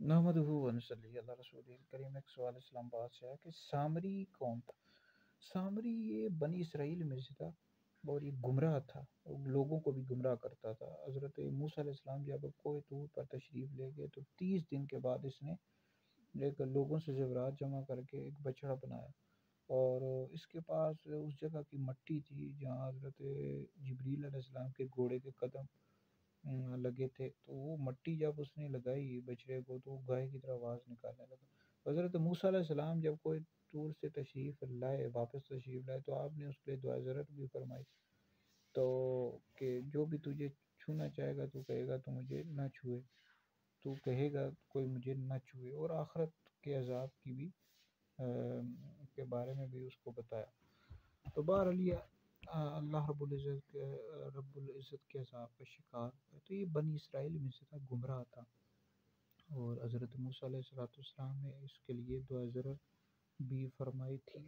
نحمدہ و نصلی اللہ رسول کریم۔ ایک سوال اسلام آباد سے ہے کہ سامری کون تھا؟ سامری یہ بنی اسرائیل میں سے تھا، اور یہ گمراہ تھا، وہ لوگوں کو بھی گمراہ کرتا تھا۔ حضرت موسیٰ علیہ السلام جب کوہ طور پر تشریف لے گئے تو 30 دن کے بعد اس نے ایک لوگوں سے زیورات جمع کر کے ایک بچڑا بنایا، اور اس کے پاس اس جگہ کی مٹی تھی جہاں حضرت جبریل علیہ السلام کے گھوڑے کے قدم لگے تھے، تو وہ مٹی جب اس نے لگائی بچڑے کو تو وہ گائے کی طرح آواز نکالنے لگا۔ حضرت موسیٰ علیہ السلام جب کوئی طور سے تشریف لائے، واپس تشریف لائے، تو آپ نے اس کے لیے دعا ضرورت بھی فرمائی، تو کہ جو بھی تجھے چھونا چاہے گا تو کہے گا تو مجھے نہ چھوئے، تو کہے گا کوئی مجھے نہ چھوئے، اور آخرت کے عذاب کی بھی کے بارے میں بھی اس کو بتایا۔ تو بہرحال یہ اللہ رب العزت کے عذاب کا شکار ہے۔ تو یہ بنی اسرائیل میں سے تھا، گمراہ تھا، اور حضرت موسیٰ علیہ السلام نے اس کے لیے دعا ضرور بھی فرمائی تھی۔